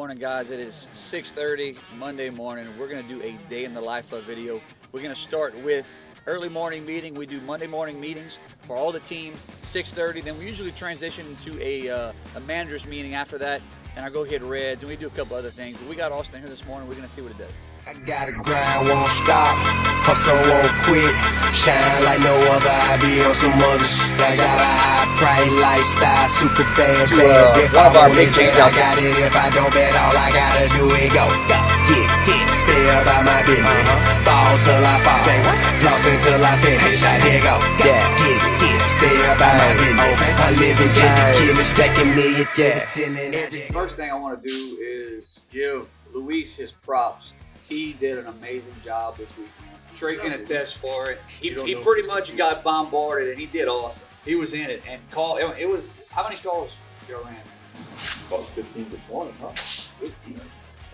morning, guys. It is 6:30 Monday morning. We're going to do a day in the life of video. We're going to start with early morning meeting. We do Monday morning meetings for all the team, 6:30. Then we usually transition to a manager's meeting after that, and I go hit reds, and we do a couple other things. But we got Austin here this morning. We're going to see what it does. I gotta grind, won't stop, hustle won't quit, shine like no other, I be on some other shit. I got a high price lifestyle, super bad, if I want it, bet I got it, if I don't bet, all I gotta do is go, stay about my business, ball till I fall, floss until I finish, I did go, stay about my business, I live in Jimmy, stacking millions, First thing I want to do is give Luis his props. He did an amazing job this weekend. Trey can attest for it. He pretty much got bombarded, and he did awesome. He was in it, and it was, how many calls Joe ran? About 15 to 20, huh? 15.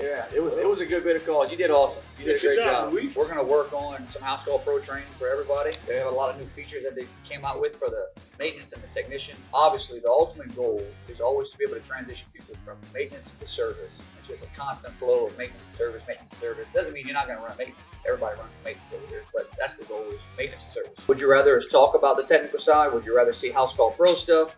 Yeah, it was a good bit of calls. You did awesome. You did a great job. Luis. We're going to work on some house call pro training for everybody. They have a lot of new features that they came out with for the maintenance and the technician. Obviously, the ultimate goal is always to be able to transition people from maintenance to service. It's just a constant flow of maintenance to service, maintenance to service. Doesn't mean you're not going to run maintenance. Everybody runs maintenance over here, but that's the goal, is maintenance and service. Would you rather us talk about the technical side? Would you rather see house call pro stuff?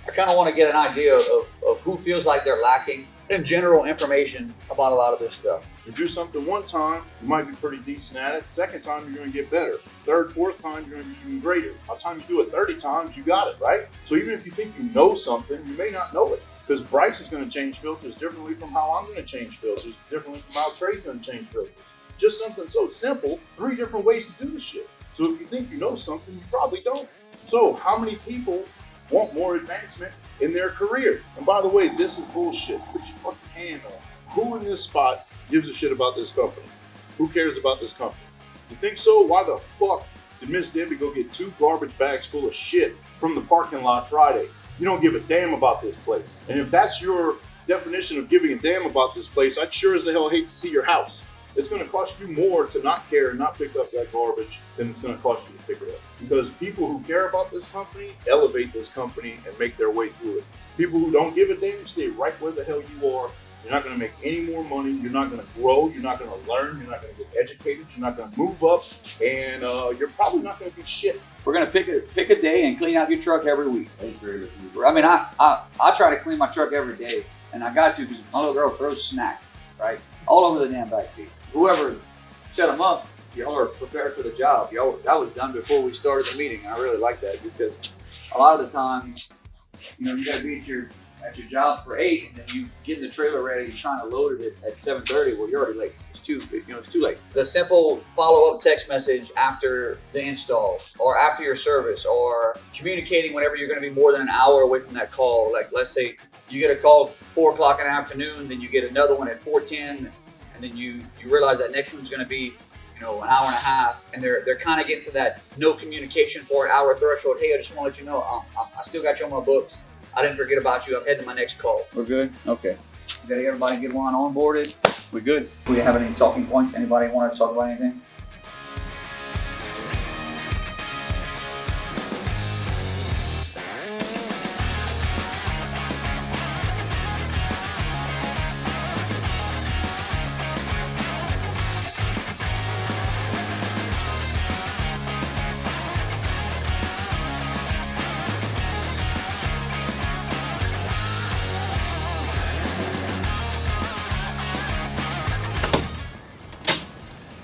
I kind of want to get an idea of who feels like they're lacking in general information about a lot of this stuff. You do something one time, you might be pretty decent at it. Second time, you're going to get better. Third, fourth time, you're going to be even greater. By the time you do it 30 times, you got it, right? So even if you think you know something, you may not know it. Because Bryce is going to change filters differently from how I'm going to change filters, differently from how Trey's going to change filters. Just something so simple, 3 different ways to do the shit. So if you think you know something, you probably don't. So how many people want more advancement in their career? And by the way, this is bullshit. Put your fucking hand on. Who in this spot gives a shit about this company? Who cares about this company? You think so? Why the fuck did Miss Debbie go get 2 garbage bags full of shit from the parking lot Friday? You don't give a damn about this place. And if that's your definition of giving a damn about this place, I'd sure as the hell hate to see your house. It's going to cost you more to not care and not pick up that garbage than it's going to cost you to pick it up. Because people who care about this company elevate this company and make their way through it. People who don't give a damn stay right where the hell you are. You're not going to make any more money. You're not going to grow. You're not going to learn. You're not going to get educated. You're not going to move up. And you're probably not going to be shit. We're going to pick a day and clean out your truck every week. I mean, I try to clean my truck every day. And I got to, because my little girl throws snacks, right? All over the damn back seat. Whoever set them up, y'all are prepared for the job. That was done before we started the meeting. I really like that, because a lot of the time, you got to be at your job for 8, and then you get in the trailer ready, you're trying to load it at 7:30. Well, you're already late. It's too late. The simple follow-up text message after the install, or after your service, or communicating whenever you're going to be more than an hour away from that call. Like, let's say you get a call 4 o'clock in the afternoon, then you get another one at 4:10. And then you realize that next one's going to be, an hour and a half, and they're kind of getting to that no communication for an hour threshold. Hey, I just want to let you know, I still got you on my books. I didn't forget about you. I'm heading to my next call. We're good? Okay. Got everybody get one onboarded? We're good. Do we have any talking points? Anybody want to talk about anything?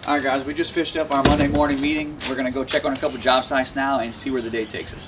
All right, guys, we just finished up our Monday morning meeting. We're gonna go check on a couple job sites now and see where the day takes us.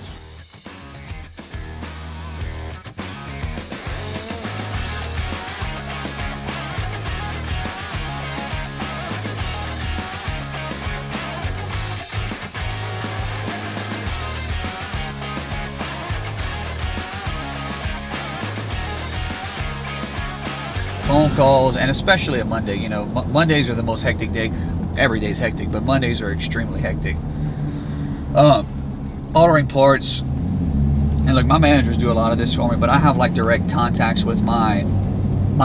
Phone calls, and especially a Monday. Mondays are the most hectic day. Every day's hectic, but Mondays are extremely hectic. Ordering parts, and look, my managers do a lot of this for me, but I have like direct contacts with my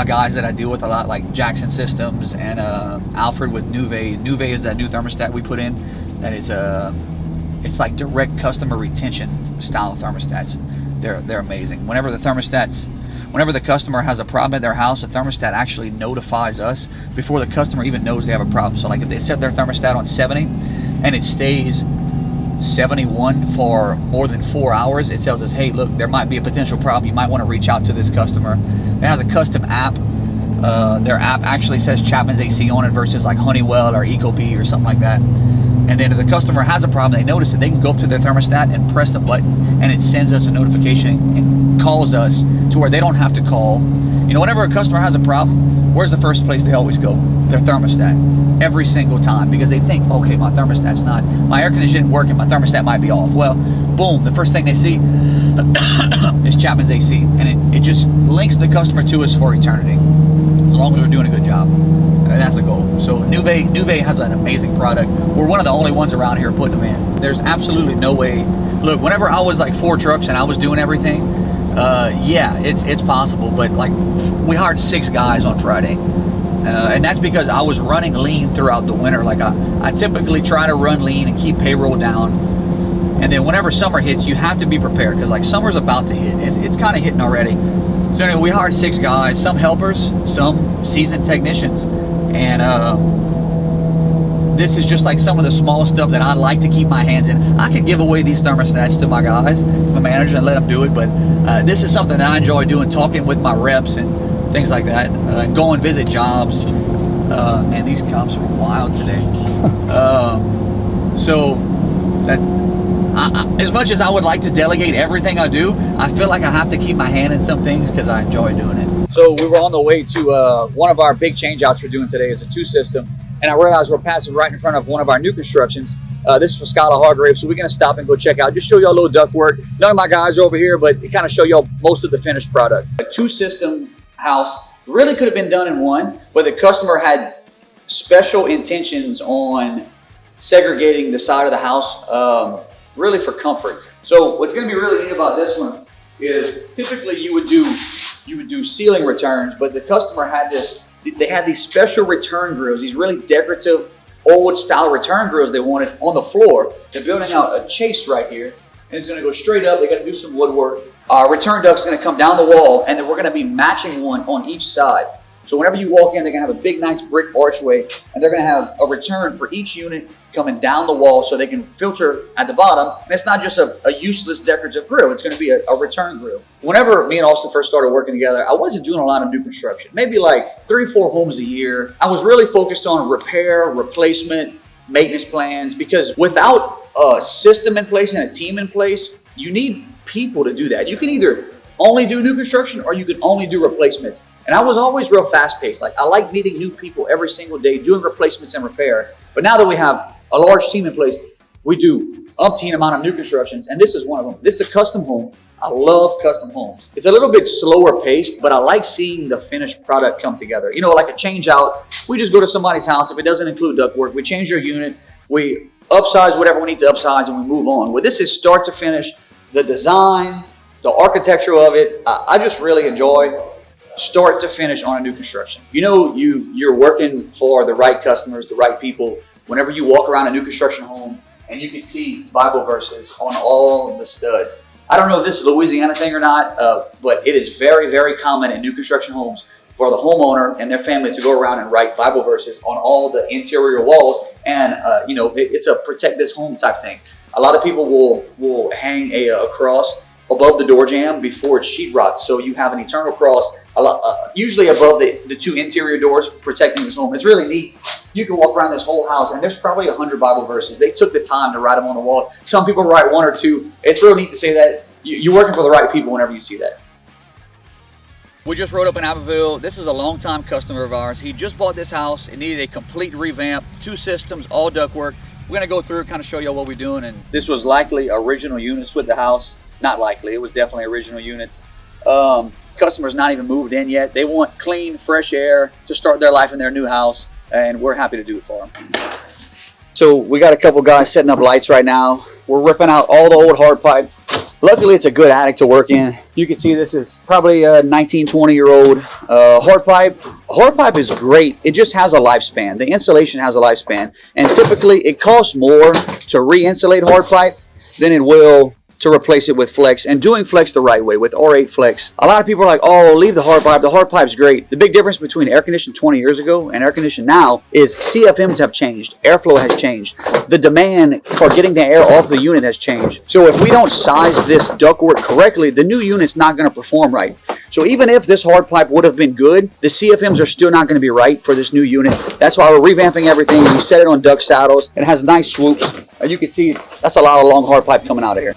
guys that I deal with a lot, like Jackson Systems and Alfred with Nuve. Nuve is that new thermostat we put in. That is it's like direct customer retention style thermostats. They're amazing. Whenever the thermostats whenever the customer has a problem at their house, the thermostat actually notifies us before the customer even knows they have a problem. So like if they set their thermostat on 70 and it stays 71 for more than 4 hours, it tells us, hey, look, there might be a potential problem. You might want to reach out to this customer. It has a custom app. Their app actually says Chapman's AC on it versus like Honeywell or Ecobee or something like that. And then if the customer has a problem, they notice it, they can go up to their thermostat and press the button, and it sends us a notification and calls us to where they don't have to call. You know, whenever a customer has a problem, where's the first place they always go? Their thermostat. Every single time, because they think, okay, my thermostat's not, my air conditioning isn't working, my thermostat might be off. Well, boom, the first thing they see is Chapman's AC, and it just links the customer to us for eternity, as long as we're doing a good job. And that's the goal. So Nuve has an amazing product. We're one of the only ones around here putting them in. There's absolutely no way. Look, whenever I was like 4 trucks and I was doing everything, yeah, it's possible. But like, we hired 6 guys on Friday, and that's because I was running lean throughout the winter. Like I typically try to run lean and keep payroll down. And then whenever summer hits, you have to be prepared, because like summer's about to hit. It's kind of hitting already. So anyway, we hired 6 guys, some helpers, some seasoned technicians. And this is just like some of the small stuff that I like to keep my hands in. I could give away these thermostats to my guys, my manager, and let them do it. But this is something that I enjoy doing, talking with my reps and things like that. Go and visit jobs. Man, these cops are wild today. So that as much as I would like to delegate everything I do, I feel like I have to keep my hand in some things because I enjoy doing it. So we were on the way to one of our big change outs we're doing today. It's a 2 system, and I realized we're passing right in front of one of our new constructions. This is for Skylar Hargrave, so we're going to stop and go check out, just show y'all a little duct work. None of my guys are over here, but it kind of show y'all most of the finished product. A 2 system house really could have been done in one, but the customer had special intentions on segregating the side of the house, really for comfort. So what's going to be really neat about this one is typically you would do ceiling returns, but the customer had they had these special return grills, these really decorative old style return grills they wanted on the floor. They're building out a chase right here, and it's going to go straight up. They got to do some woodwork. Our return duct's going to come down the wall, and then we're going to be matching one on each side. So whenever you walk in, they're going to have a big, nice brick archway, and they're going to have a return for each unit coming down the wall so they can filter at the bottom. And it's not just a useless decorative grill. It's going to be a return grill. Whenever me and Austin first started working together, I wasn't doing a lot of new construction. Maybe like 3 or 4 homes a year. I was really focused on repair, replacement, maintenance plans, because without a system in place and a team in place, you need people to do that. You can either only do new construction or you can only do replacements. And I was always real fast paced. Like, I like meeting new people every single day, doing replacements and repair. But now that we have a large team in place, we do umpteen amount of new constructions, and this is one of them. This is a custom home. I love custom homes. It's a little bit slower paced, but I like seeing the finished product come together. You know, like a change out, we just go to somebody's house. If it doesn't include ductwork, we change their unit, we upsize whatever we need to upsize, and we move on. Well, this is start to finish, the design, the architecture of it. I just really enjoy start to finish on a new construction. You know, you're working for the right customers, the right people. Whenever you walk around a new construction home and you can see Bible verses on all the studs. I don't know if this is a Louisiana thing or not, but it is very, very common in new construction homes for the homeowner and their family to go around and write Bible verses on all the interior walls. And, you know, it's a protect this home type thing. A lot of people will hang a cross above the door jamb before it's sheetrocked, so you have an eternal cross usually above the 2 interior doors protecting this home. It's really neat. You can walk around this whole house and there's probably 100 Bible verses. They took the time to write them on the wall. Some people write 1 or 2. It's real neat to say that you're working for the right people whenever you see that. We just rode up in Abbeville. This is a longtime customer of ours. He just bought this house. It needed a complete revamp, 2 systems, all ductwork. We're gonna go through, kind of show you what we're doing. And this was likely original units with the house. Not likely, it was definitely original units. Customers not even moved in yet. They want clean, fresh air to start their life in their new house, and we're happy to do it for them. So we got a couple guys setting up lights right now. We're ripping out all the old hard pipe. Luckily, it's a good attic to work in. You can see this is probably a 19, 20-year-old hard pipe. Hard pipe is great. It just has a lifespan. The insulation has a lifespan, and typically it costs more to re-insulate hard pipe than it will to replace it with flex, and doing flex the right way with R8 flex. A lot of people are like, oh, leave the hard pipe. The hard pipe's great. The big difference between air conditioning 20 years ago and air conditioning now is CFMs have changed. Airflow has changed. The demand for getting the air off the unit has changed. So if we don't size this ductwork correctly, the new unit's not going to perform right. So even if this hard pipe would have been good, the CFMs are still not going to be right for this new unit. That's why we're revamping everything. We set it on duct saddles. It has nice swoops. As you can see, that's a lot of long hard pipe coming out of here.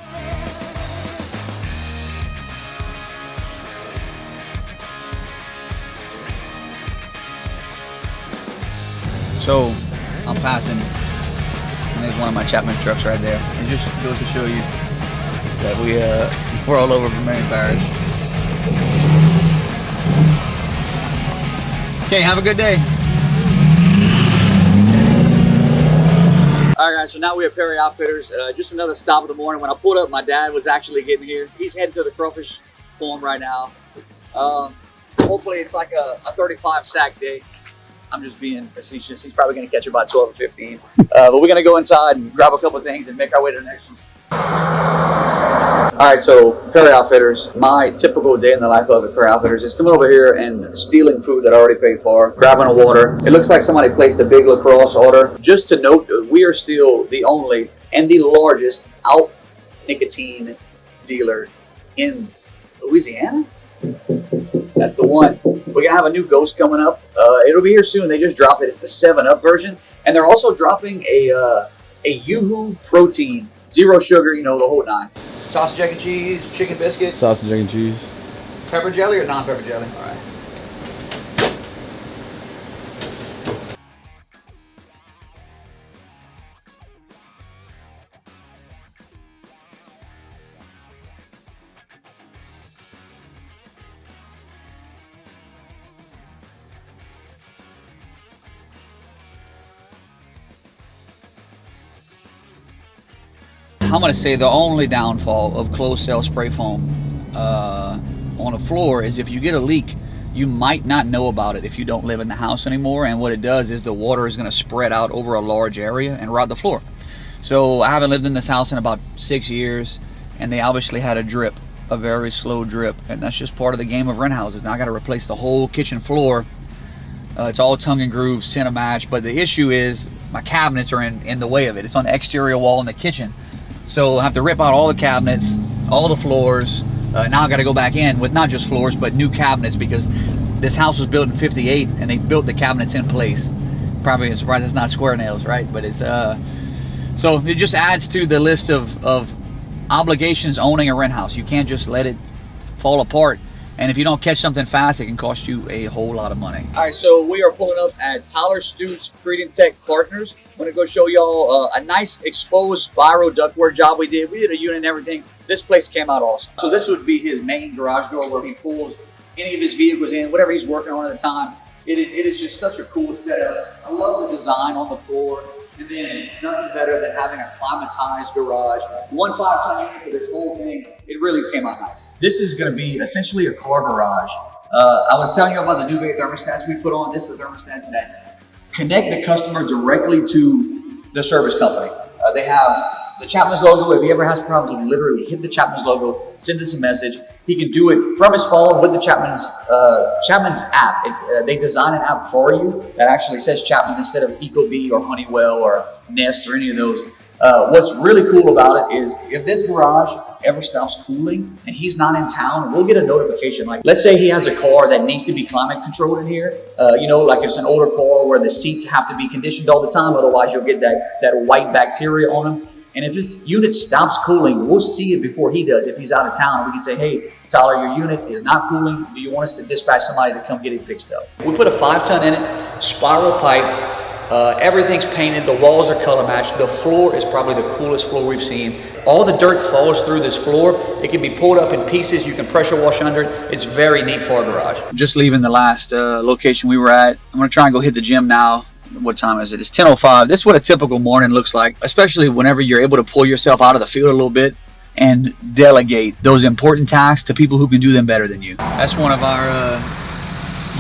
So I'm passing, and there's one of my Chapman's trucks right there. It just goes to show you that we're all over Vermilion Parish. Okay, have a good day. All right, guys, so now we're at Perry Outfitters. Just another stop of the morning. When I pulled up, my dad was actually getting here. He's heading to the crawfish farm right now. Hopefully it's like a 35 sack day. I'm just being facetious. He's probably going to catch about 12 or 15. But we're going to go inside and grab a couple of things and make our way to the next one. All right, so Perry Outfitters. My typical day in the life of a Perry Outfitters is coming over here and stealing food that I already paid for, grabbing a water. It looks like somebody placed a big lacrosse order. Just to note, we are still the only and the largest out nicotine dealer in Louisiana. That's the one. We're gonna have a new Ghost coming up. It'll be here soon. They just dropped it. It's the 7-Up version, and they're also dropping a Yoo-Hoo protein, 0 sugar. You know, the whole 9. Sausage, egg and cheese, chicken biscuit. Sausage, egg and cheese. Pepper jelly or non-pepper jelly? All right. I'm going to say the only downfall of closed cell spray foam on a floor is if you get a leak, you might not know about it if you don't live in the house anymore. And what it does is the water is going to spread out over a large area and rot the floor. So I haven't lived in this house in about 6 years, and they obviously had a drip, a very slow drip. And that's just part of the game of rent houses. Now I got to replace the whole kitchen floor. It's all tongue and groove, center match. But the issue is my cabinets are in the way of it. It's on the exterior wall in the kitchen. So I have to rip out all the cabinets, all the floors. Now I got to go back in with not just floors, but new cabinets, because this house was built in '58 and they built the cabinets in place. Probably surprised it's not square nails, right? But it's so it just adds to the list of obligations owning a rent house. You can't just let it fall apart. And if you don't catch something fast, it can cost you a whole lot of money. All right, so we are pulling up at Tyler Stutes Creedent Tech Partners. I'm gonna go show y'all a nice exposed spiral ductwork job we did. We did a unit and everything. This place came out awesome. So this would be his main garage door where he pulls any of his vehicles in, whatever he's working on at the time. It is just such a cool setup. I love the design on the floor. And then nothing better than having a climatized garage. 1 5-ton unit for this whole thing. It really came out nice. This is going to be essentially a car garage. I was telling you about the new thermostats we put on. This is the thermostats that connect the customer directly to the service company. They have the Chapman's logo. If he ever has problems, he can literally hit the Chapman's logo, send us a message. He can do it from his phone with the Chapman's app. They design an app for you that actually says Chapman's instead of Ecobee or Honeywell or Nest or any of those. What's really cool about it is if this garage ever stops cooling and he's not in town, we'll get a notification. Like, let's say he has a car that needs to be climate controlled in here. Like it's an older car where the seats have to be conditioned all the time. Otherwise, you'll get that white bacteria on them. And if his unit stops cooling, we'll see it before he does. If he's out of town, we can say, hey, Tyler, your unit is not cooling. Do you want us to dispatch somebody to come get it fixed up? We put a 5-ton in it, spiral pipe. Everything's painted. The walls are color matched. The floor is probably the coolest floor we've seen. All the dirt falls through this floor. It can be pulled up in pieces. You can pressure wash under it. It's very neat for a garage. Just leaving the last location we were at. I'm going to try and go hit the gym now. What time is it? It's 10:05. This is what a typical morning looks like, especially whenever you're able to pull yourself out of the field a little bit and delegate those important tasks to people who can do them better than you. That's one of our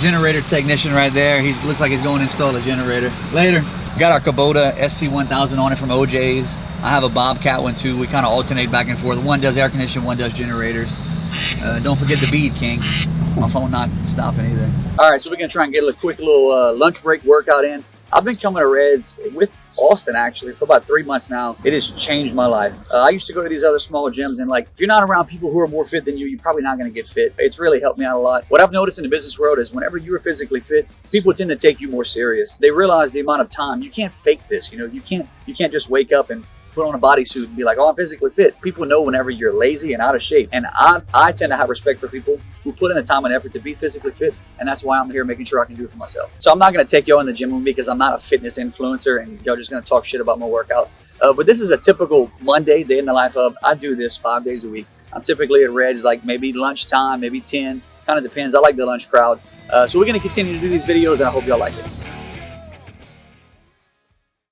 generator technician right there. Looks like he's going to install a generator. Later. Got our Kubota SC1000 on it from OJ's. I have a Bobcat one too. We kind of alternate back and forth. One does air conditioning, one does generators. Don't forget the bead, King. My phone not stopping either. All right, so we're gonna try and get a quick little lunch break workout in. I've been coming to Reds with Austin actually for about 3 months now. It has changed my life. I used to go to these other small gyms, and like, if you're not around people who are more fit than you, you're probably not going to get fit. It's really helped me out a lot. What I've noticed in the business world is whenever you are physically fit, people tend to take you more serious. They realize the amount of time. You can't fake this. You know, you can't just wake up and put on a bodysuit and be like, oh, I'm physically fit. People know whenever you're lazy and out of shape. And I tend to have respect for people who put in the time and effort to be physically fit. And that's why I'm here making sure I can do it for myself. So I'm not going to take y'all in the gym with me because I'm not a fitness influencer and y'all just going to talk shit about my workouts. But this is a typical Monday, day in the life of. I do this 5 days a week. I'm typically at Reds like maybe lunchtime, maybe 10. Kind of depends. I like the lunch crowd. So we're going to continue to do these videos and I hope y'all like it.